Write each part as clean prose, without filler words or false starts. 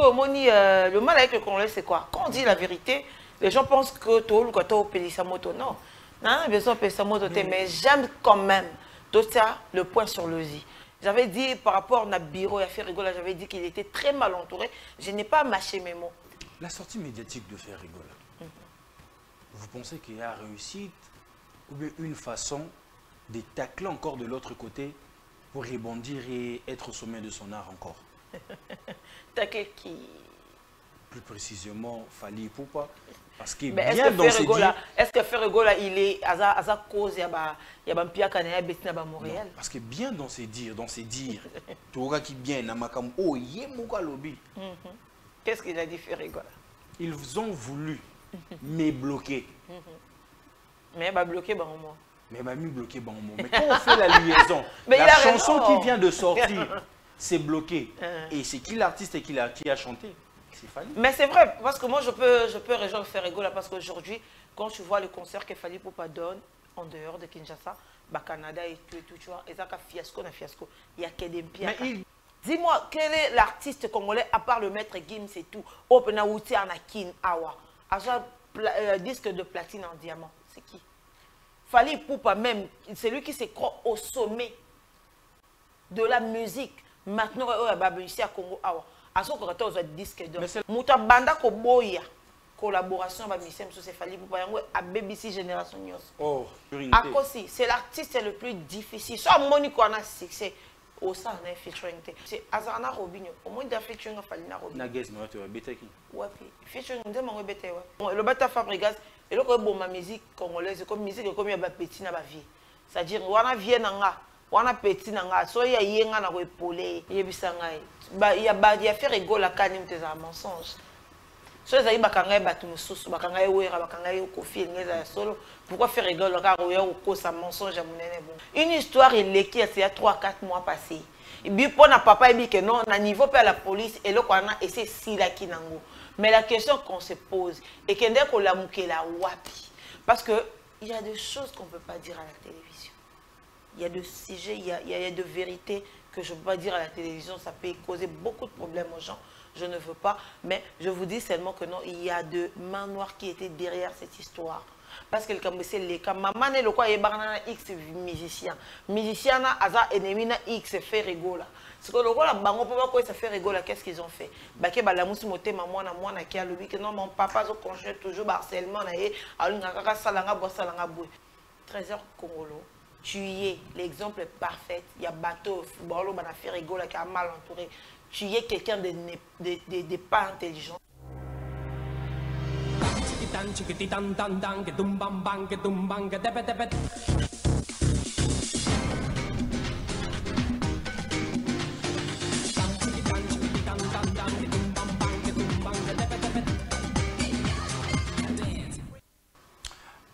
Le mal avec le Congolais, c'est quoi? Quand on dit la vérité, les gens pensent que tout le côté au Pélissamoto. Non. Non, besoin de Pélissamoto, mais j'aime quand même. Donc, ça, le point sur le Z. J'avais dit par rapport à Biro et à Ferrigola, j'avais dit qu'il était très mal entouré. Je n'ai pas mâché mes mots. La sortie médiatique de Ferrigola, vous pensez qu'il y a réussite ou bien une façon de tacler encore de l'autre côté pour rebondir et être au sommet de son art encore? Tacler qui? Plus précisément, Fally Ipupa. Parce que mais bien dans ces dires... Est-ce que Ferrigola, il est à sa cause, il y a un pia canaya Bettina à Montréal? Parce que bien dans ces dires, tu vois qui bien, Namakam, oh, Yemuka Lobby. Qu'est-ce qu'il a dit, Ferrigola? Ils ont voulu me bloquer. Mais bah bloqué, bah moi. Mais m'a mis bloqué, bah moi. Mais quand on fait la liaison, mais la chanson qui vient de sortir, c'est bloqué. Et c'est qui l'artiste qui a chanté? C'est Fally. Mais c'est vrai, parce que moi je peux rejoindre Ferrigola parce qu'aujourd'hui, quand tu vois le concert que Fally Ipupa donne en dehors de Kinshasa, bah Canada et tout, tu vois, et ça fiasco na fiasco, il y a que des pieds. Dis-moi, quel est l'artiste congolais, à part le maître Gims et tout, Open Outi Anakin Awa, à disque de platine en diamant, c'est qui? Fally Ipupa même, c'est lui qui se croit au sommet de la musique. Maintenant, il y a ici à Congo Awa. À ce qu'on a disque d'or. Mouta Banda Koboya, collaboration avec Michel c'est Fally Ipupa, à BBC Génération News. Oh, c'est l'artiste le plus difficile. Soit Monique a succès. Au sein d'un featuring, c'est Azarana Robinho. Au moins, il y a featuring à Falina Robinho. Tu as bêté qui? Ouais, featuring, on dit bêté. Le bata Fabregas, et là, bon, ma musique congolaise, comme musique, comme il y a petit na vie. C'est-à-dire, on a vie nanga, on a petit nanga, soit il y a yenga na épaulé, il y a bisangai. Il y a fait rigoler la canne, c'est un mensonge. Soit il y a bakanga batum sous, bakanga ouera, bakanga kofi, ngeza solo. Pourquoi faire rigoler le gars ou cause un mensonge à mon bon. Une histoire il est qui il y a 3-4 mois passés. Et puis pour na papa il dit que non, na niveau pas la police et le qu'on a essayé si la kinango. Mais la question qu'on se pose est que dès qu'on l'a mouké la wapi, parce que il y a des choses qu'on peut pas dire à la télévision. Il y a des sujets, il y a de vérités que je ne peux pas dire à la télévision, ça peut causer beaucoup de problèmes aux gens. Je ne veux pas, mais je vous dis seulement que non, il y a de mains noires qui étaient derrière cette histoire. Parce que le cas, maman est le quoi, il y a X musicien. Musicien a ennemi X fait rigoler. C'est que le rôle, ça fait rigoler, qu'est-ce qu'ils ont fait? Baké la mousse moté maman qui a le que non mon papa se conchait toujours harcèlement na yé alunga salanga bois salanga boue. Trésor Congolo. Tu es l'exemple parfait. Il y a bateau, football, on a fait rigoler qui a mal entouré. Tu es quelqu'un de pas intelligent.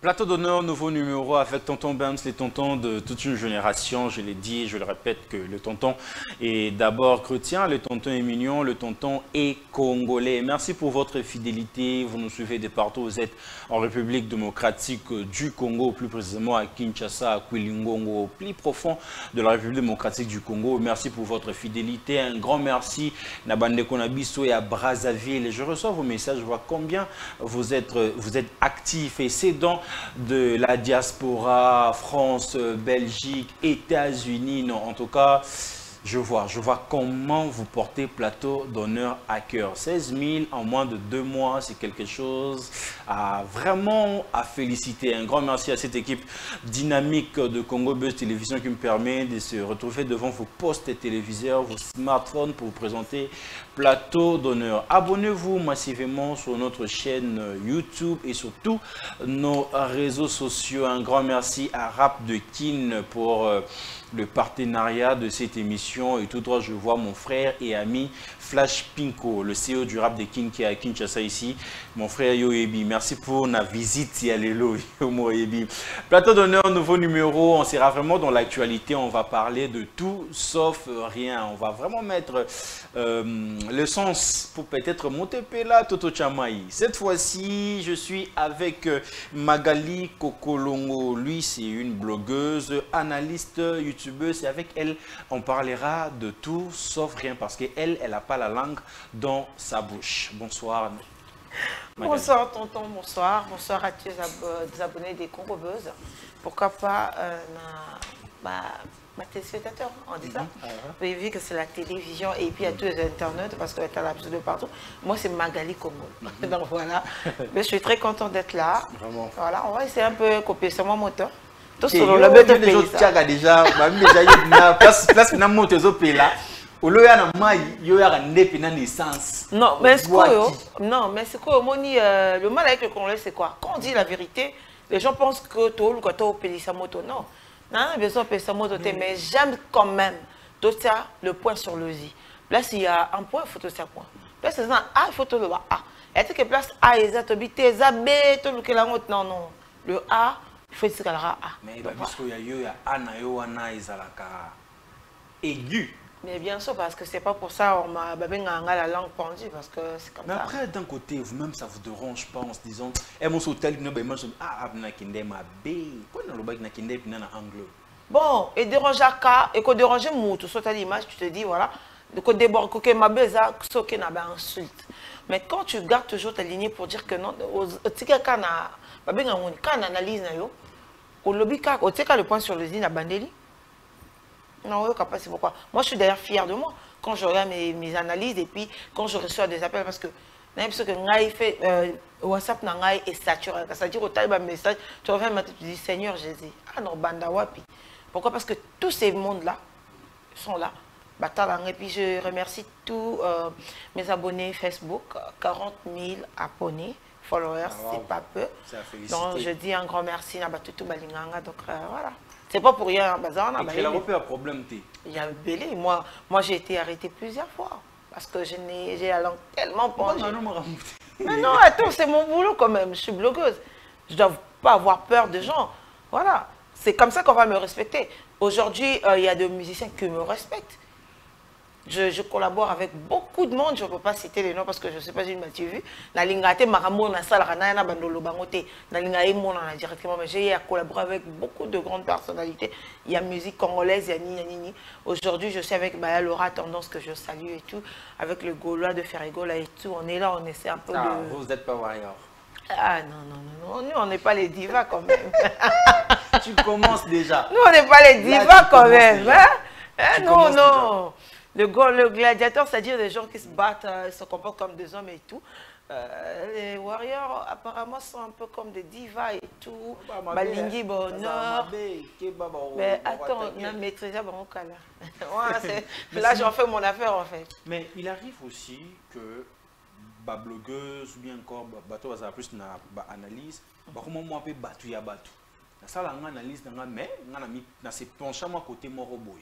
Plateau d'honneur, nouveau numéro avec Tonton Bams, les tontons de toute une génération. Je l'ai dit et je le répète que le tonton est d'abord chrétien, le tonton est mignon, le tonton est congolais. Merci pour votre fidélité. Vous nous suivez de partout. Vous êtes en République démocratique du Congo, plus précisément à Kinshasa, à Kwilingongo, au plus profond de la République démocratique du Congo. Merci pour votre fidélité. Un grand merci à Bande Konabiso et à Brazzaville. Je reçois vos messages, je vois combien vous êtes actifs et c'est dans de la diaspora, France, Belgique, États-Unis, non, en tout cas, je vois comment vous portez Plateau d'honneur à cœur. 16 000 en moins de 2 mois, c'est quelque chose vraiment à féliciter. Un grand merci à cette équipe dynamique de Congo Buzz Télévision qui me permet de se retrouver devant vos postes téléviseurs, vos smartphones pour vous présenter Plateau d'honneur. Abonnez-vous massivement sur notre chaîne YouTube et sur tous nos réseaux sociaux. Un grand merci à Rap de Kin pour le partenariat de cette émission. Et tout droit, je vois mon frère et ami Flash Pinko, le CEO du Rap de Kin qui est à Kinshasa ici. Mon frère Yoyebi, merci pour la visite. Yoyebi. Plateau d'honneur, nouveau numéro. On sera vraiment dans l'actualité. On va parler de tout sauf rien. On va vraiment mettre le sens pour peut-être Montepela Toto Chamaï. Cette fois-ci, je suis avec Magali Kokolongo. Lui, c'est une blogueuse, analyste, youtubeuse youtubeuse et avec elle, on parlera de tout sauf rien parce qu'elle, elle n'a pas la langue dans sa bouche. Bonsoir. Magali. Bonsoir tonton, bonsoir. Bonsoir à tous les abonnés des Congobeuses. Pourquoi pas ma téléspectateur, on dit ça. Vous avez vu que c'est la télévision et puis à tous les internautes parce que tu as l'habitude de partout. Moi, c'est Magali Congo. Donc voilà. Mais je suis très contente d'être là. Vraiment. Voilà, on va essayer un peu de copier sur mon moteur. Tout Et sur le bête de pays. Déjà, place na moto zo pela. Olo ya na mai yo ya ndepi na naissance. Non, mais c'est quoi le mal avec le Congolais, c'est quoi? Quand on dit la vérité, les gens pensent que tu as au pays sa moto. Non. Non, besoin de sa moto, mais j'aime quand même tout ça, le point sur le Z. Là, s'il y a un point, il faut tout ça point. Là, c'est un A, il faut tout le A. Et tu que place A, ils ont habité, ils ont tout le monde. Non, non. Le A, il faut que ce A. Mais parce qu'il y a A, aigu. Mais bien sûr, parce que c'est pas pour ça qu'on m'a la langue pendue, parce que c'est comme mais ça. Mais après, d'un côté, vous-même, ça vous dérange pas en se disant, eh, mon hôtel, bon, et déranger à cas, et qu'on dérange moutou, sur ta l'image, tu te dis, voilà, que déborde, que ma beza, ce qui n'a pas insulte. Mais quand tu gardes toujours ta lignée pour dire que non, quand on analyse, au lobby, au le point sur le zine à Bandeli. Non, c'est pourquoi. Moi, je suis d'ailleurs fière de moi quand je regarde mes analyses et puis quand je reçois des appels parce que fait WhatsApp est saturé. C'est-à-dire au taille message, tu reviens maintenant, tu dis Seigneur Jésus. Ah non, Banda Wapi. Pourquoi? Parce que tous ces mondes-là sont là. Et puis je remercie tous mes abonnés Facebook, 40 000 abonnés, followers, c'est pas peu. Donc je dis un grand merci à tout Balinganga. Donc voilà. C'est pas pour rien, il a un problème. Il y a un belé. Moi j'ai été arrêtée plusieurs fois parce que j'ai la langue tellement pendue. Mais non, attends, c'est mon boulot quand même. Je suis blogueuse. Je ne dois pas avoir peur des gens. Voilà. C'est comme ça qu'on va me respecter. Aujourd'hui, il y a des musiciens qui me respectent. Je collabore avec beaucoup de monde, je ne peux pas citer les noms parce que je ne sais pas si vous m'avez vu. J'ai collaboré avec beaucoup de grandes personnalités. Il y a musique congolaise, il y a Nini. Aujourd'hui, je suis avec Baya Laura Tendance que je salue et tout, avec le Gaulois de Ferrigola et tout. On est là, on essaie un peu de... Vous n'êtes pas warrior. Ah non, nous on n'est pas les divas quand même. Tu commences déjà. Nous on n'est pas les divas quand même. Hein? Non. Le gladiateur, c'est-à-dire des gens qui se battent, se comportent comme des hommes et tout. Les warriors, apparemment, sont un peu comme des divas et tout. Balingi, bonheur. Mais attends, on a maîtrisé Baroukala. Là, j'en fais mon affaire, en fait. Mais il arrive aussi que la blogueuse ou bien encore, bateau va plus une analyse. Comment moi, je peux battre ya battu. Ça, l'analyse, mais on a se penché à côté moroboy.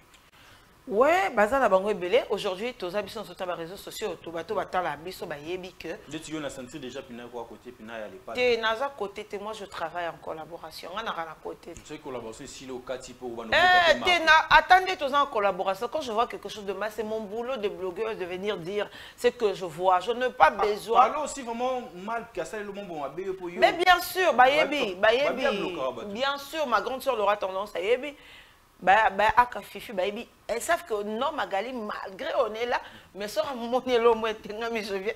Ouais, bazala bango ebele. Aujourd'hui, tous les sur les réseaux sociaux, tout bateau batala biso ba yebi que. Tu as senti déjà pina quoi côté pina ya les pas. T'es naza côté, moi je travaille en collaboration. On a à côté. Tu collaboration ici le cas type ou attendez tous en collaboration. Quand je vois quelque chose de mal, c'est mon boulot de blogueur de venir dire ce que je vois. Je n'ai pas besoin. Alors aussi vraiment mal casser le bon pour mais bien sûr, ba yebi. Bien sûr, ma grande soeur Laura Tendance à yebi. Elles savent que non, Magali, malgré on est là, mais ça, mon élo, moi, je viens.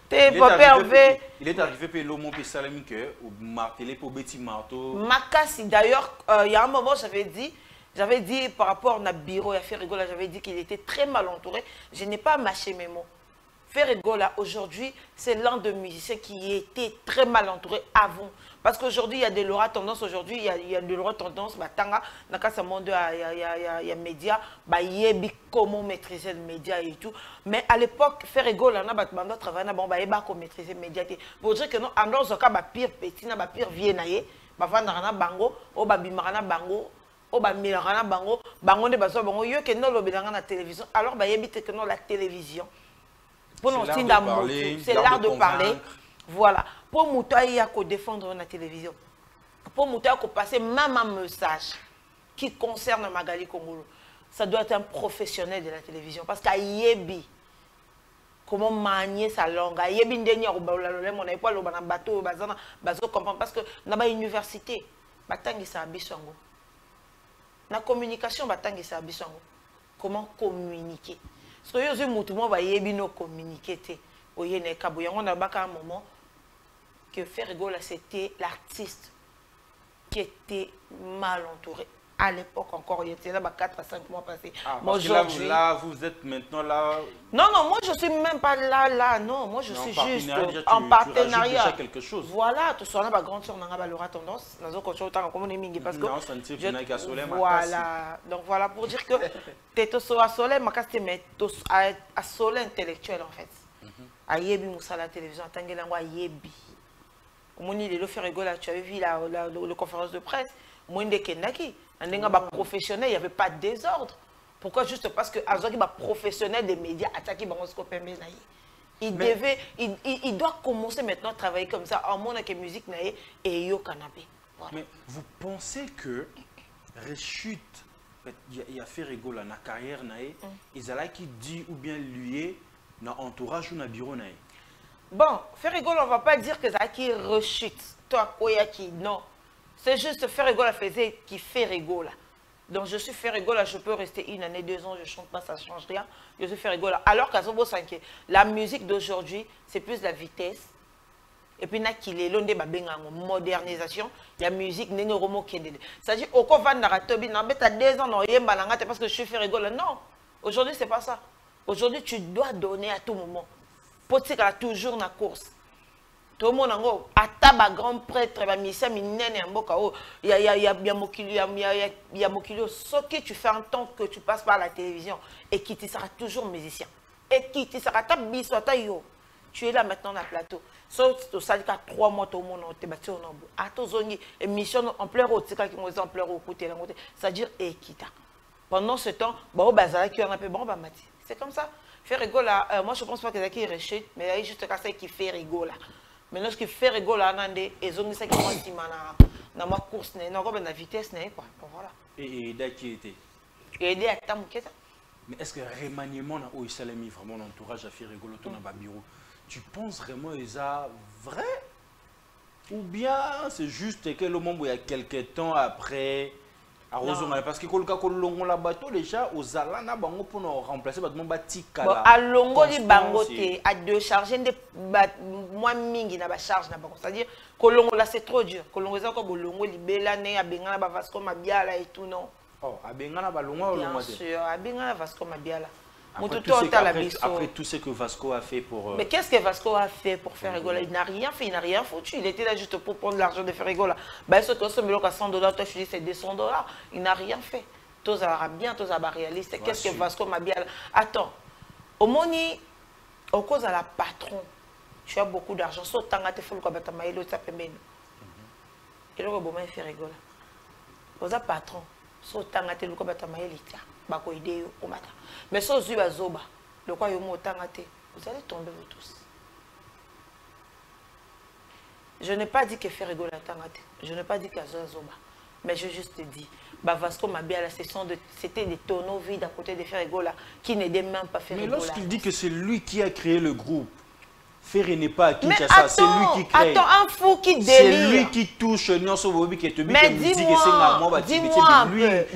T'es pas pervé. Il est arrivé pour l'homme qui salami que ou martelé pour petit marteau. Makasi, d'ailleurs, il y a un moment, j'avais dit par rapport à bureau à Ferrigola, j'avais dit qu'il était très mal entouré. Je n'ai pas mâché mes mots. Ferrigola, aujourd'hui, c'est l'un des musiciens qui était très mal entouré avant. Parce qu'aujourd'hui, il y a des Laura Tendance, aujourd'hui, il y a des Laura Tendance, Tanga, il y a médias, il y a comment maîtriser le média et tout. Mais à l'époque, Ferrigola, on a travaillé, on a maîtriser le média. Pour dire que non, on a pire petit, pire viennaye, on bango, on a bimarana bango, on a milana bango, bango ne baso bango, yo que non l'obédanga na télévision. Alors, il y a que non la télévision. Pour nous, c'est l'art de parler. Voilà. Pour Moutaïa défendre la télévision. Pour Moutaïa passer même un message qui concerne Magali Kongolo. Ça doit être un professionnel de la télévision. Parce qu'à Yebi, comment manier sa langue. À Yebi, on n'a pas le bateau, parce que dans l'université, il y a La communication, c'est comment communiquer. Parce que yo tout le monde va y communiquer. On a un moment que Ferrigola, c'était l'artiste qui était mal entouré. À l'époque encore, il était là 4 à 5 mois passés. Ah, parce que là, vous êtes maintenant là... Non, non, moi je suis même pas là, non. Moi je suis juste en partenariat. Déjà quelque chose. Voilà, tout ça, on a ma grande soeur, on a l'aura tendance. Nous avons continué autant comme on est mingi parce que... Non, ça ne tire pas soleil. Voilà, donc voilà pour dire que tu es à soleil, mais à soleil intellectuel en fait. À Yebi Moussa la télévision, à Tangelangwa Yebi. Au moment de Ferrigola, tu avais vu la conférence de presse. Moi, je suis un professionnel, il n'y avait pas de désordre. Pourquoi? Juste parce que Azoki est professionnel des médias, il doit commencer maintenant à travailler comme ça, en monde avec musique et yo canapé. Voilà. Mais vous pensez que rechute, il y a Ferrigola dans la carrière, ils allaient qui dit ou bien lui dans l'entourage ou dans le bureau? Bon, Ferrigola, on ne va pas dire que ça qui rechute. Toi, Oyaki, non. C'est juste Ferrigola faisait qui fait Ferrigola. Donc je suis Ferrigola, je peux rester 1 année, 2 ans, je ne chante pas, ça ne change rien. Je suis Ferrigola. Alors qu'à Zobo Sanké, la musique d'aujourd'hui, c'est plus la vitesse. Et puis, il y a une modernisation. La musique, il y a une c'est-à-dire, au cours de la Tobi, tu as 2 ans, parce que je suis Ferrigola. Non, aujourd'hui, ce n'est pas ça. Aujourd'hui, tu dois donner à tout moment. Pour que tu aies toujours dans la course. Tout le monde a un grand prêtre, il y a Mokilio. Ce que tu fais en tant que tu passes par la télévision et qui te sera toujours musicien. Et qui te sera tu es là maintenant dans le plateau. Sauf que ça dit qu'à 3 mois, tout le monde a battu au nombre. À tous les émissions en plein route, c'est quand ils ont en plein route, c'est-à-dire équita. Pendant ce temps, c'est comme ça. Ferrigola, moi je ne pense pas que c'est qui rechute, mais il y a juste ça qui fait Ferrigola. Mais lorsque Ferrigola, ils ont dit que je dans ma course, dans la vitesse, voilà. Et Eda qui était? Et Eda à Tamuketa. Mais est-ce que le remaniement dans Oisalemi, vraiment l'entourage à Ferrigola, dans le bureau, tu penses vraiment que c'est vrai? Ou bien c'est juste que le monde, il y a quelques temps après, parce que quand on a bateau déjà, aux Alana, pour remplacer le batika. À Longo, les bangotés, à deux charger moins mingi na ba charge na ba. C'est-à-dire Kolongo là c'est trop dur. Kolongo ça comme Longo libela né à Bengana ba Vasco Mabiala et tout non. Oh, à Bengana ba Longo ou Longo. Bien sûr, à Bengana Vasco Mabiala. Après tout ce que Vasco a fait pour... Mais qu'est-ce que Vasco a fait pour Ferrigola? Il n'a rien fait, il n'a rien foutu. Il était là juste pour prendre l'argent de Ferrigola. Ben, ce que ce million à $100, toi je dis c'est $200. Il n'a rien fait. Tous arabes, tous réalistes. Qu'est-ce que Vasco m'a bien... Attends, au moni, au cause de la patron, tu as beaucoup d'argent. Sauf que tu as fait le combattement, il a fait bien. Et là, il a fait Ferrigola. Au patron, sauf que tu as fait le combattement, il a fait mais si vous avez Zoba, le quoi vous allez tomber vous tous. Je n'ai pas dit que Ferrigola tangate. Je n'ai pas dit que Zoba. Mais je juste dit, Vasco Mabiala, c'était des tonneaux vides à côté de Ferrigola qui n'aidaient même pas Ferrigola. Mais lorsqu'il dit que c'est lui qui a créé le groupe, Ferry n'est pas à Kinshasa, c'est lui qui crée. Attends, un fou qui délire. C'est lui qui touche mais dis-moi,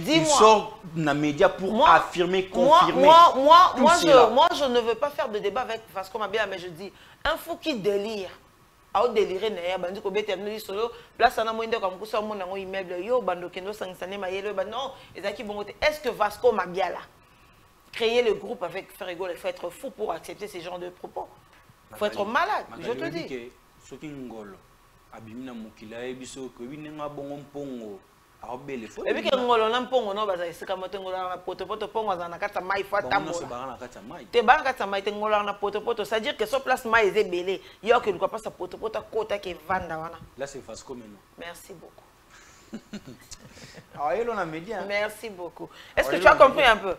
il sort dans les médias pour affirmer, confirmer. Moi, je ne veux pas faire de débat avec Vasco Mabiala, mais je dis, un fou qui délire. A déliré n'a pas dit que solo place na moinde comme ça mon nango immeuble yo bando kendo sangsane mayelo non ezaki bongo. Est-ce que Vasco Mabiala créer le groupe avec Ferrigola? Il faut être fou pour accepter ce genre de propos. Il faut être malade, je te dis. Ce qui ngolo abimina mukila ebiso ko binenga bongo mpongo abele fo. Et puis que ngolo na mpongo no baza isika motengo na poto pongo za na kata mai fa tambola. Te ba kata mai te ngolo na poto, c'est-à-dire que sur place mai est belé. Yo que quoi pas sa poto kota ke vanda wana. Là c'est Vasco maintenant. Merci beaucoup. Ah il on a média. Merci beaucoup. Est-ce que tu as compris un peu?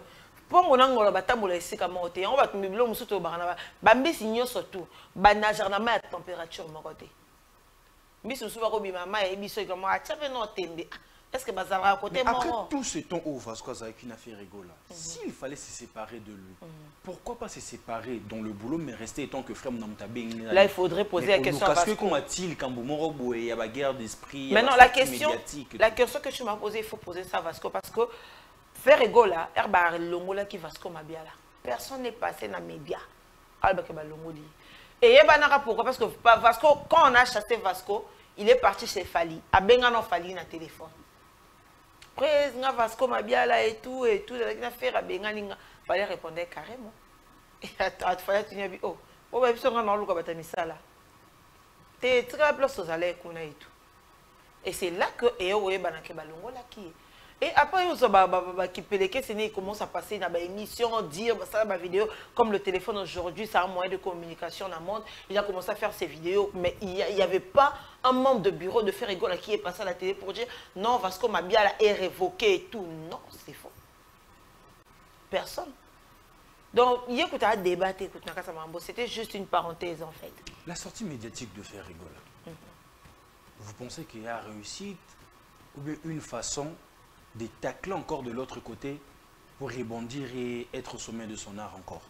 Pour mon angolo batambola isika moté, on va te miblo musuto barana. Bambisi nyoso tout. Banajar na ma température mon côté. Biso suba ko bima ma e biso comme a tchape no tembe. Est-ce que Bazara à côté après mort? tout ce temps où Vasco Azaki n'a fait rigolo, s'il fallait se séparer de lui, pourquoi pas se séparer dans le boulot, mais rester tant que frère Namtabé? Là, il faudrait poser la question à Vasco. Comment a-t-il quand il y a la guerre d'esprit? Maintenant, la question que tu m'as posée, il faut poser ça à Vasco parce que faire rigolo, Herbar Longola qui Vasco m'a bien là. Personne n'est passé dans les médias. Et pourquoi? Parce que Vasco, quand on a chassé Vasco, il est parti chez Fali. A Bengano Fali na téléphone. Après, Vasco m'a bien là et tout, il a fait Bengani. Il fallait répondre carrément. Et il fallait tenir, oh, il faut que tu aies mis ça là. Tu es très bien aux allées et tout. Et c'est là que et après, il commence à passer dans des émissions, dire ça, des vidéos, comme le téléphone aujourd'hui, c'est un moyen de communication dans le monde. Il a commencé à faire ses vidéos, mais il n'y avait pas un membre de bureau de faire rigolo qui est passé à la télé pour dire non, Vasco Mabiala est révoqué et tout. Non, c'est faux. Personne. Donc, il y a un débat, c'était juste une parenthèse en fait. La sortie médiatique de faire rigolo, vous pensez qu'il y a réussite ou bien une façon de tacler encore de l'autre côté pour rebondir et être au sommet de son art encore?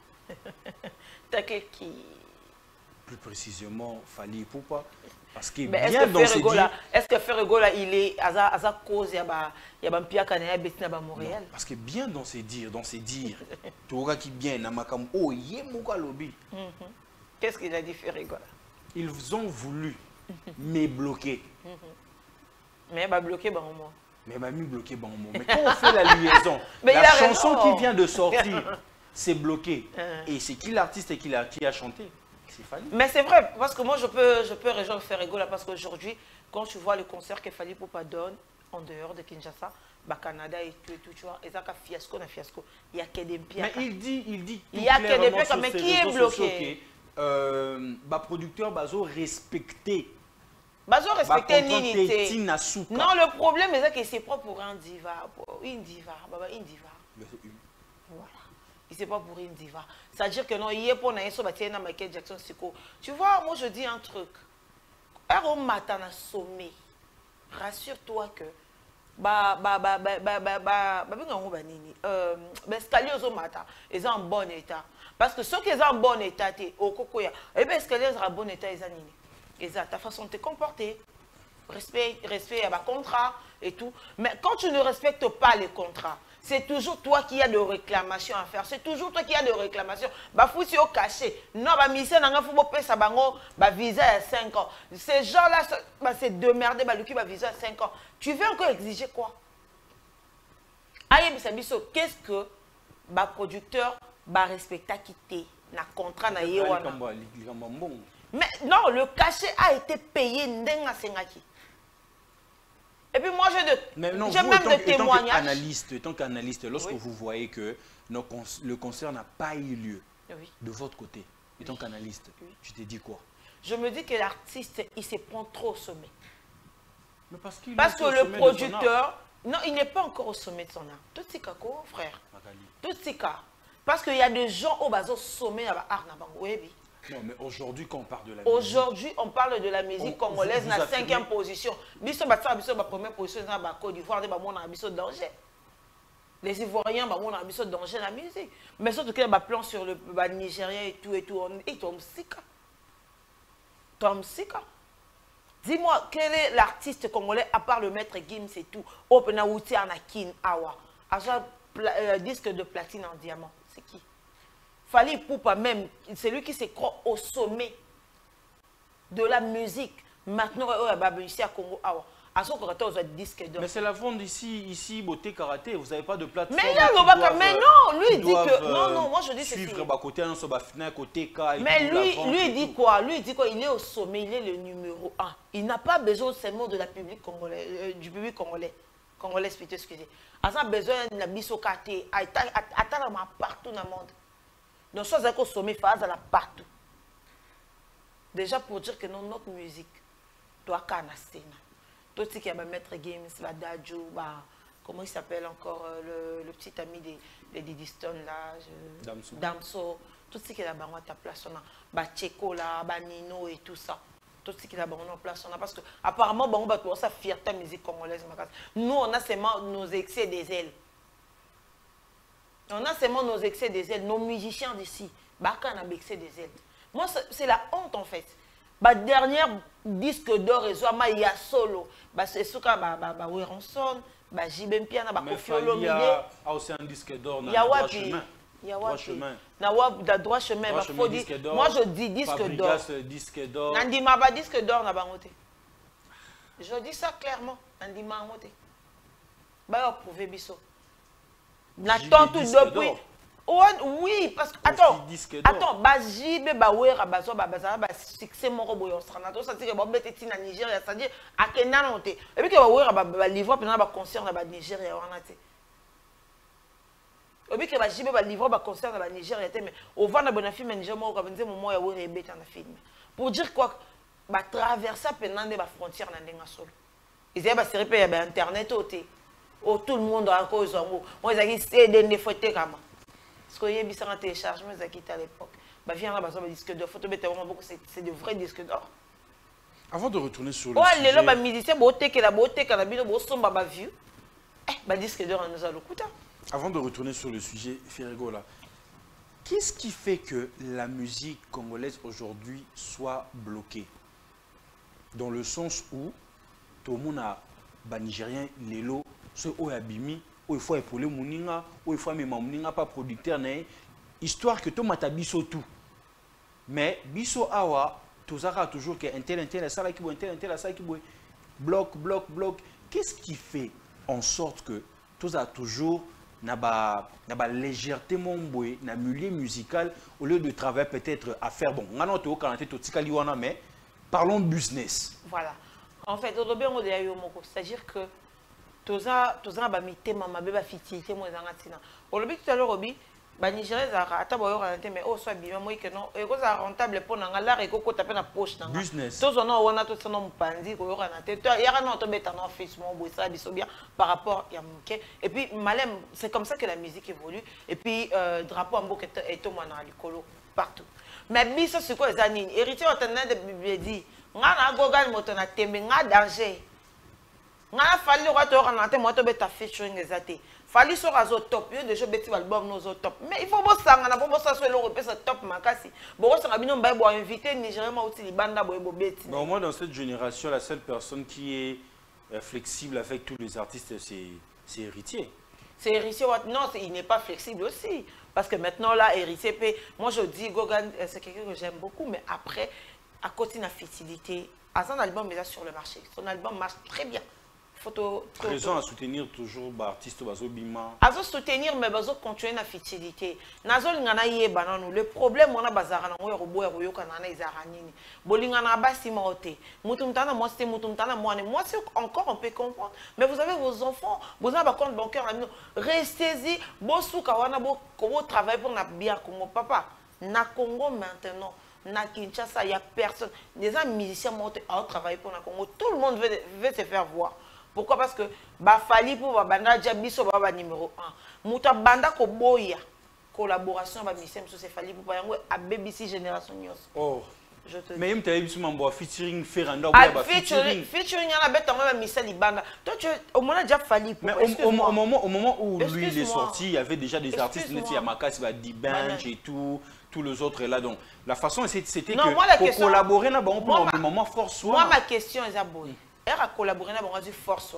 Tacler qui? Plus précisément, Fali Poupa. Parce que bien dans ces est-ce que Ferregola, il est à sa cause, il y a un pia canaya bestina à Montréal? Parce que bien dans ces dires, tu vois qui bien, Namakam, oh, yémouka lobby. Qu'est-ce qu'il a dit Ferregola? Ils ont voulu me bloquer. Mais il va bloquer, bon, moi. Mais m'a mis bloqué bon mot. Mais quand on fait la liaison, la chanson qui vient de sortir, c'est bloqué. Et c'est qui l'artiste qui a chanté? C'est Fali. Mais c'est vrai, parce que moi je peux rejoindre Ferregola parce qu'aujourd'hui, quand tu vois le concert que Fali Poupa donne en dehors de Kinshasa, Canada et tout, tu vois, et ça a fiasco, il y a que des pieds. Mais il dit il y a que des pieds, mais qui est bloqué? Producteur bazo respecté. Bazo respecter l'unité. Non, le problème c'est que c'est pas pour un diva. Une diva. Voilà. Et c'est pas pour une diva. C'est-à-dire que non, il est pour Michael Jackson. Tu vois, moi je dis un truc. Un matin à sommet. Rassure-toi que escalier au matin, ils sont en bon état. Parce que ceux qui sont en bon état, et bien escalier sont en bon état, ils sont et ça, ta façon de te comporter, respect à contrat et tout. Mais quand tu ne respectes pas les contrats, c'est toujours toi qui as de réclamations à faire. C'est toujours toi qui as de réclamations. Fou si au caché. Non, mission n'a pas fait ça visa à 5 ans. Ces gens-là, c'est demandé qui va visa à 5 ans. Tu veux encore exiger quoi? Qu'est-ce que producteur va respecter quitter na contrat na yewana? Mais non, le cachet a été payé ndenga sengaki. Et puis moi j'ai même des témoignages. Tant qu'analyste, lorsque vous voyez que le concert n'a pas eu lieu de votre côté, et tant qu'analyste, tu te dis quoi? Je me dis que l'artiste, il se prend trop au sommet. Mais parce que le producteur, non, il n'est pas encore au sommet de son art. Tout c'est kako, frère. Tout c'est cas. Parce qu'il y a des gens au bas au sommet à l'art. Non, mais aujourd'hui, quand on parle de la musique... Aujourd'hui, on parle de la musique congolaise dans la 5e position. Biso la première position dans la Côte d'Ivoire, on a un danger. Les Ivoiriens, on a un danger dans la musique. Mais surtout qu'il y a un plan sur le Nigérien et tout, et Tom Sika. Dis-moi, quel est l'artiste congolais, à part le maître Gims et tout, Open Awuti Anakin Awa, à disque de platine en diamant? C'est qui? Fali Poupa même, c'est lui qui se croit au sommet de la musique. Maintenant, ici à Congo, mais c'est la vente ici, beauté karaté, vous n'avez pas de plateforme. Mais non, lui il dit que non, moi je dis c'est mais lui il dit quoi? Lui il dit quoi? Il est au sommet, il est le numéro 1. Il n'a pas besoin seulement de la public congolais, du public congolais. Congolais, excusez. Il a besoin de la bisokate, attends partout dans le monde. Donc, soit au sommet, il faut aller partout. Déjà pour dire que notre musique doit canasser. Tout ce qui a Maître Games, Dadjo, comment il s'appelle encore, le petit ami de Didi Stone là, Damso, tout ce qui est là-bas, ta place, Tcheko là, Nino et tout ça. tout ce qui est en place. Parce que apparemment, on va trouver ça fierté la musique congolaise. Nous, on a seulement nos excès des ailes. On a seulement nos excès des ailes. Nos musiciens d'ici, Baka a excès des ailes. Moi, c'est la honte en fait. Dernier disque d'or, il y a solo. C'est ce que Weronson, Jibem Piana, Kofi Olomide. Il y a aussi un disque d'or dans le droit chemin. Il y a droit chemin. Dans droit chemin. Moi, je dis disque d'or. Disque d'or. Nandima ba disque d'or na bangote. Je dis ça clairement. Nandima bangote. Ba prouver biso. N'attends tout depuis. Oui, parce que attends, Bajibe Bawera Bazo Babaza succès moko boyo strana to ça dire que bobeti na Nigeria, c'est-à-dire à Kenya non te. Et puis que Bawera ba livre pendant ba concert na ba Nigeria wana te. Et puis que Bajibe ba livre ba concert na ba Nigeria te, mais au vent na bon film Nigeria moko ka benze moment ya wera ebeta na film. Pour dire quoi ba traverser pendant des ba frontières na ndenga solo. Ils ba série pe ya ba internet oté. Oh tout le monde a cause en moi. Moi ils a des des photos comme parce qu'il y a des téléchargements à l'époque. Bah viens là, bah ça me disque d'or. Photo bête vraiment beaucoup, c'est de vrais disques d'or. Avant de retourner sur le sujet. Oh, les bah musiciens, beauté que la beauté, que la bille, beau son, bah vu. Bah disque d'or, on nous a le coup. Avant de retourner sur le sujet, Ferrigo là, qu'est-ce qui fait que la musique congolaise aujourd'hui soit bloquée? Dans le sens où tout le monde a bah Nigérien, les lots, ceux où abimi. Où il faut épauler Mouninga, où il faut même Mouninga pas producteur, histoire que tout mata biso tout. Mais biso awa, tout aura toujours que un tel, ça là qui boit, un tel, ça qui boit, bloc. Qu'est-ce qui fait en sorte que tout a toujours n'a pas légèreté mon boy, n'a milieu musical au lieu de travailler peut-être à faire bon. On a notre canalité tout wana, mais parlons business. Voilà. En fait, au début on dit c'est-à-dire que toza ba mitema mabe ba fitilité mo ezanga tina olobi tout à l'heure obi ba Nigeria za ata boyo kanate mais oh soit bien moi que non e ko za rentable pour na ngala re ko ko taper na poche na business tozo na wana to sono mpanzi ko yo kanate to ya kana to beta na Facebook bo ça biso bien par rapport ya muke et puis malem c'est comme ça que la musique évolue et puis drapeau amboka et to mwana likolo partout mais biso c'est quoi za nini héritier otana de bibliothèque ngana gogal moto na tembe nga danger. Nga fali roi to ranate moi to beta featuring ezate fali so razo top yo déjà beti album no zo top mais il faut bo sanga na bo ça so le repesa top makasi bo sanga bino mbaye bo inviter Nigeria ma uti libanda bo beti. Au moins dans cette génération la seule personne qui est flexible avec tous les artistes c'est Héritier. C'est Héritier non, il n'est pas flexible aussi parce que maintenant là Héritier moi je dis Gogan c'est quelqu'un que j'aime beaucoup mais après à côté de la fertilité son album est là sur le marché, son album marche très bien. Raison à soutenir toujours l'artiste Bazobima. À soutenir, mais bazo continuer la fertilité. Nazol ngana yé banano. Le problème on a bazarana on yorobo yoroyo kanana izaranini. Bolingana basi mote. Mutumtana moi c'est mutumtana moi c'est encore on peut comprendre. Mais vous avez vos enfants, vous avez un compte bancaire. Restez-y. Bosu kawana bo comment travailler pour na bien Congo papa. Na Congo maintenant. Na Kinshasa il y a personne. Les musiciens montent à travailler pour na Congo. Tout le monde veut se faire voir. Pourquoi? Parce que Bafali pour Babanda Djabiso Baba numéro 1. Mouta Banda Koboya. Collaboration avec Missem c'est Fali pour Bayango à BBC Génération News. Oh. Je te dis. Mais il me dit que featuring Ferranda. Featuring à la bête en Missel Libanda. Toi tu au moment déjà Fali pour. Mais au moment où lui il est sorti, il y avait déjà des artistes Neti Yamakas, Dibanj et tout. Tous les autres là donc la façon c'était que pour collaborer là on prend un moment force. Moi ma question est à bout. Elle a collaboré dans du force.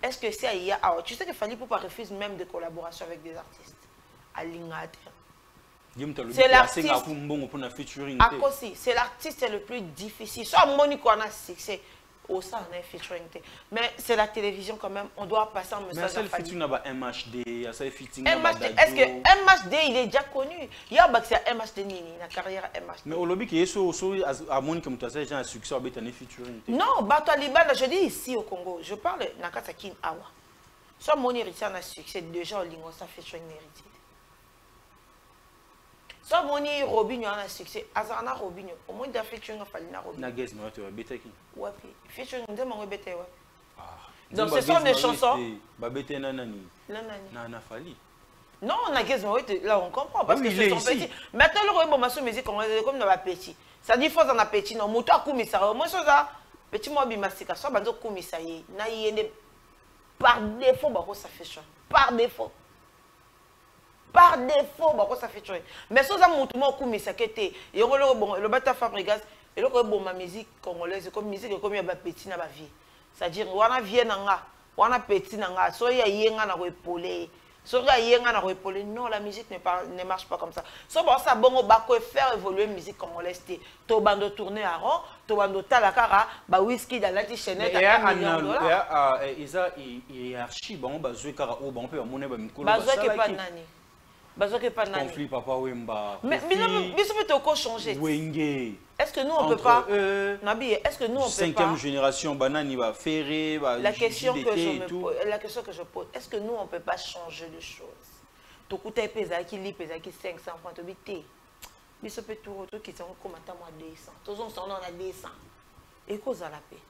Est-ce que c'est il y a tu sais que Fali Poupa refuse même de collaboration avec des artistes à l'ingate. C'est l'artiste. C'est l'artiste le plus difficile. Soit Monique on a succès au sein d'un featuring. Mais c'est la télévision quand même. On doit passer un message. Mais featuring n'a pas MHD, est-ce que MHD il est déjà connu? Il y a un MHD Nini, la carrière MHD. Mais au lobby qui est sur à Monique comme tu as déjà un succès avec un featuring. Non, Bato Alibanda, je dis ici au Congo. Je parle de Nakatakin Awa. Soit Moni héritier a un succès déjà au Lingo, ça featuring héritier. Soit Moni Robinho a un succès, Azana Robinho. Au moins, il a featuring Falina Robinho. Naguez, mais tu vas bêter qui? Ouais, featuring, on demande bêter, ouais. Donc, ce sont des chansons. Babete Nanani. Nana Fali. Non, Naguez, là, on comprend. Parce que c'est son petit. Maintenant, le Royaume Massou musique, comme dans la petit. Ça dit faut en appétit non moto akumisa moi ça petit moi bimasika soit banzo kumisa ye na yende par défaut bako ça fait choix par défaut bako ça fait choix mais ça moto mo kumisa kete yongolo bon le bata Fabregas et le bon ma musique congolaise comme musique comme ya ba petit na ba vie c'est-à-dire wana vie nanga wana petit nanga so ya yenga na ko épauler. Non, la musique ne marche pas comme ça. So bon ça bon bako faire évoluer la musique congolaise. To bando tourner à rond, to bando talakara, ba whisky dans la Chanel à $1 million. Isa hiérarchie bon bazoué kara o bon peut monnaie ba mikolo ba ça que pas nani. Bazoué que pas nani. Conflit papa wemba. Mais ça peut encore changer. Wenge. Est-ce que nous on peut pas Nabi, est-ce que nous on peut pas 5e génération banani va ferrer va la question que je pose, est-ce que nous on peut pas changer de choses? To kuta pesa qui li pesa qui 500 francs to bité. Biso peut tout qui sont comme à moi 200. Tous on s'en a 200. Et cause à la paix.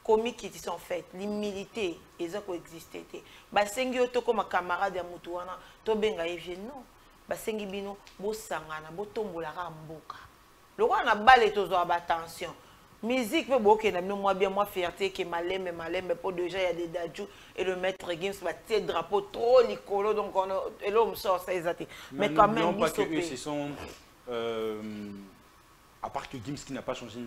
Comiques qui sont faites, l'humilité, ils ont coexisté. Ba sengi oto comme camarade ya mutu wana, to benga evie non. Ba sengi bino bo sangana, bo tombola ka mboka. Le roi n'a pas les taux attention. Musique peut beaucoup moi bien moi fierté que malem mais pour déjà il y a des dadjou et le maître Gims va tirer drapeau trop licolo donc on et l'homme sort ça exact. Mais quand même pas que eux ce sont à part que Gims qui n'a pas changé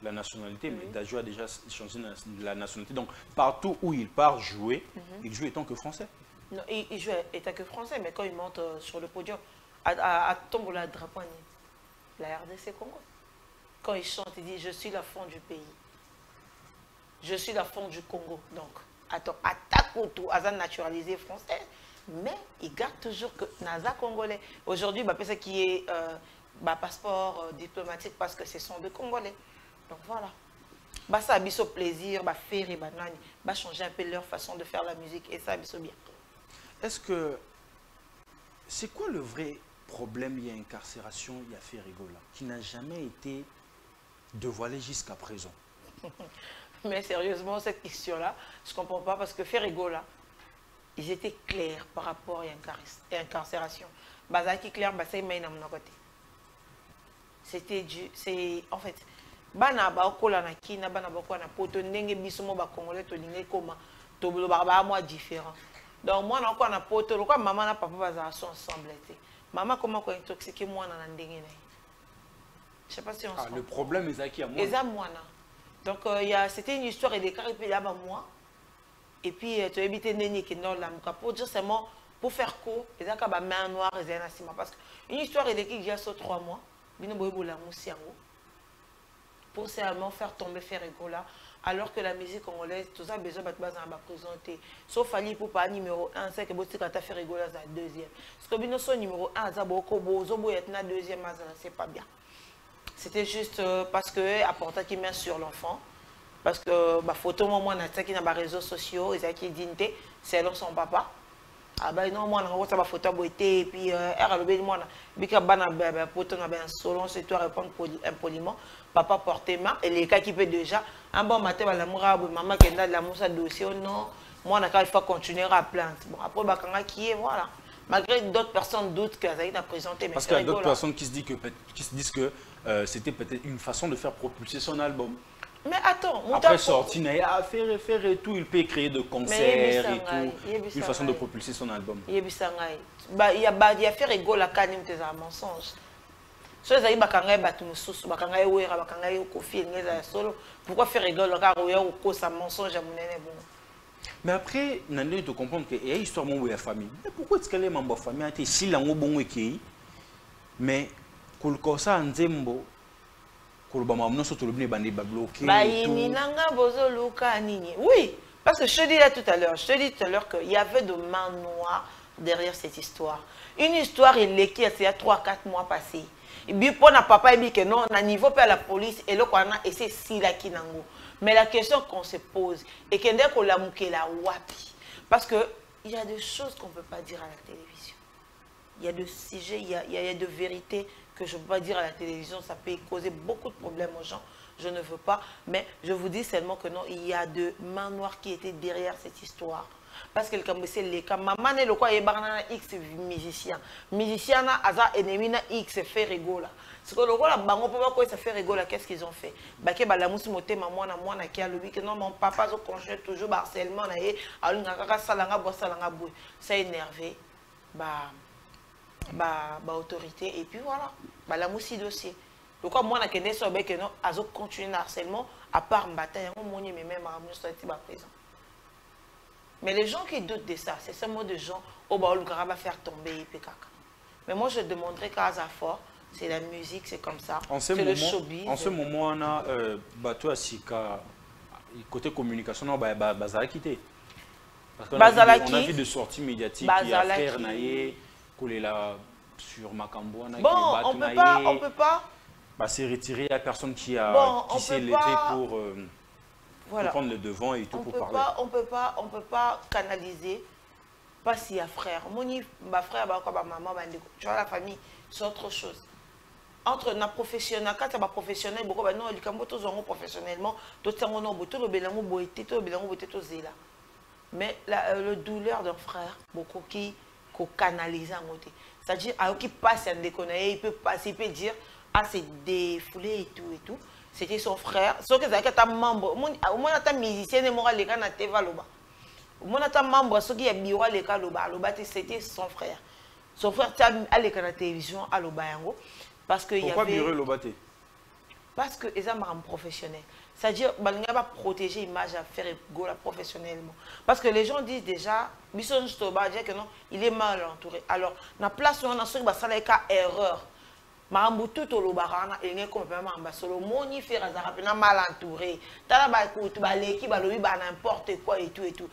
la nationalité mais Dadjou a déjà changé la nationalité donc partout où il part jouer il joue étant que français. Non, il joue étant que français mais quand il monte sur le podium à tomber la drapeau la RDC Congo. Quand il chante, il dit « Je suis la fond du pays. Je suis la fond du Congo. » Donc, attends, attaque ou tout, Azan naturalisé français, mais il garde toujours que Naza congolais. Aujourd'hui, c'est qui est passeport diplomatique parce que ce sont des Congolais. Donc voilà. Ça a biso plaisir, faire et changer un peu leur façon de faire la musique et ça a biso bien. Est-ce que c'est quoi le vrai problème, il y a incarcération, il y a fait rigola, qui n'a jamais été dévoilé jusqu'à présent? Mais sérieusement, cette question-là, je ne comprends pas parce que fait rigola, ils étaient clairs par rapport à l'incarcération. Bazaki clair, c'est c'était du, c'est en fait, bana ba okola na kina, bana ba okola na poto, ndenge bisomo ba congolais to lingé koma, to blo ba moi différent. Donc moi na okola na poto, lokwa maman na papa baza ensemble. Maman, comment on intoxiqué moi dans la. Je sais pas si on se le problème est qui à moi. Donc c'était une histoire et des carrés là-bas moi. Et puis tu as évité Néni qui est dans la mouka pour dire seulement pour faire court, les gens qui ont main noire et zéna sima parce que une histoire et des qui a sur 3 mois, bino boybo la moussiango pour seulement faire tomber faire rigola. Alors que la musique congolaise, tout ça besoin de présenter. Sauf Ali pour pas numéro 1, c'est que Bosti quand tu fait rigoler à la deuxième. Parce que bino son numéro 1, ça beaucoup bozo est na deuxième, c'est pas bien. C'était juste parce que apporter qui met sur l'enfant. Parce que ma photo moi na qui na réseaux sociaux, ils qui dignité, c'est alors son papa. Ah ben non moi on ça ma photo beauté et puis elle le moi bika bana photo na ben selon c'est toi répondre impoliment. Papa portait main et les cas qui peut déjà un bon matin la mourabe maman qui a la moussa dossier non moi on a il faut continuer à plaindre bon après bakanga qui est voilà malgré d'autres personnes doutent que ça a présenté parce qu'il y a d'autres personnes qui se disent que c'était peut-être une façon de faire propulser son album. Mais attends, après sorti à faire et tout, il peut créer de concerts et tout, une façon de propulser son album. Il y a fait rigoler la canne de un mensonge. Ceux qui bakanga batu mususu bakanga wera bakanga kofi ngeza solo pourquoi faire rigoler le car ou cause un mensonge à mon bon. Mais après nando te comprendre que il y a histoire mon la famille. Mais pourquoi est-ce qu'elle est membre famille a été si lango bon qui mais kolko sa nzembo kolba mamno so to le bande ba bloqué. Ba yini nanga bozo luka nini. Oui, parce que je te dis là tout à l'heure, qu'il y avait de mains noires derrière cette histoire. Une histoire il est qui il y a 3-4 mois passés. Et puis pour na papa il dit que non, na niveau pas la police et le kwana et c'est si la kinango. Mais la question qu'on se pose est que dès qu'on la mouké la wapi parce que il y a des choses qu'on peut pas dire à la télévision. Il y a des sujets, il y a de vérités que je ne peux pas dire à la télévision, ça peut causer beaucoup de problèmes aux gens. Je ne veux pas, mais je vous dis seulement que non, il y a de mains noires qui étaient derrière cette histoire. Parce que les cas, maman est X musicien. Musicien a ennemi na X fait rigola. C'est que le rôle à bango peut pas quoi ça fait rigoler, qu'est-ce qu'ils ont fait? Baké balamusi motema mwana qui a le que non mon papa zo continue toujours harcèlement na ye alunga kaka salanga bo salanga boy. Ça énervé autorité et puis voilà balamusi dossier. Donc moi na kende so que non azo continuer harcèlement à part mbata yango moni mais même à sorti ba présent. Mais les gens qui doutent de ça, c'est ce mot de gens au baolugara va faire tomber PKK. Mais moi je demanderais qu'à Azafort c'est la musique, c'est comme ça. C'est le showbiz. En ce moment, on a bateau à Sika, côté communication, on a quitté. Parce qu'on a vu de sorties médiatiques, il y a Frère Naye, Kolela sur Makambouana. Bon, on peut pas. C'est retiré, il n'y a personne qui s'est levé pour prendre le devant et tout pour parler. On peut pas canaliser. Pas s'il y a frère. Mon frère, maman, tu vois la famille, c'est autre chose. Entre na professionnel, quand tu es professionnel, beaucoup non, les cambotos ont professionnellement, d'autres sont non, tout le bélango boité, tout le bélango boité, tout zéla. Mais le douleur d'un frère, beaucoup qui canalise en côté. C'est-à-dire, alors qu'il passe à déconner, il peut passer, il peut dire, ah c'est défoulé et tout. C'était son frère. Sauf que c'est un membre. Au moins, tu es musicien, et moi, les gars, tu es valoba. Au moins, tu es membre, ceux qui ont bio, les gars, c'était son frère. Son frère, tu as allé à la télévision, à l'Obayango. Pourquoi Biro Lobaté? Parce que les hommes sont professionnels. C'est-à-dire qu'ils va protéger l'image à faire professionnellement. Parce que les gens disent déjà, Bisson Stoba dit que non, il est mal entouré. Alors, dans la place où on a une erreur, Marambu tout au Lobarana, il est complètement ambassadeur. Moni fait mal entouré. Tala ba écoute, ba l'équipe, ba lobi, ba n'importe quoi et tout.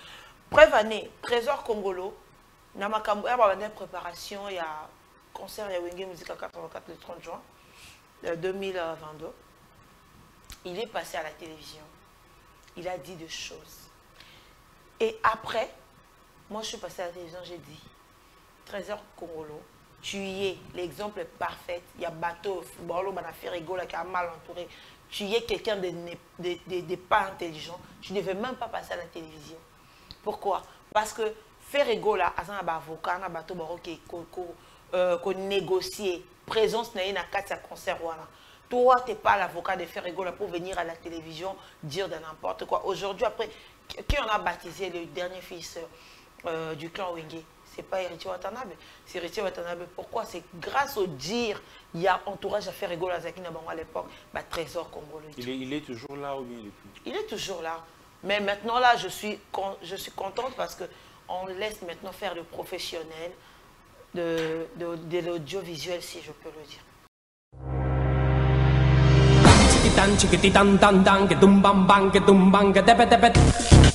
Bref année, Trésor Congolo, dans ma préparation, il y a concert de Wenge Musique à 84 le 30 juin 2022. Il est passé à la télévision. Il a dit des choses. Et après, moi je suis passé à la télévision, j'ai dit, Trésor Congolo, tu y es l'exemple parfait. Il y a bateau, football, on a fait rigoler, qui a mal entouré. Tu y es quelqu'un de pas intelligent. Tu ne devais même pas passer à la télévision. Pourquoi? Parce que faire rigoler, à un avocat, un bateau, qu'on négocie, présence n'a pas de concert. Toi, tu n'es pas l'avocat de faire rigoler pour venir à la télévision dire de n'importe quoi. Aujourd'hui, après, qui on a baptisé le dernier fils du clan Wenge? Ce n'est pas Héritier Watanabe, c'est Héritier Watanabe. Pourquoi? C'est grâce au dire, il y a entourage à faire rigoler à Zakina Bango à l'époque, Trésor Congolais. Il est toujours là ou bien il est toujours là. Mais maintenant, là, je suis contente parce qu'on laisse maintenant faire le professionnel de l'audiovisuel, si je peux le dire. Chiquitan, chiquititan, tan, tan, que tumban, ban, que tumban, que tepe, tepe.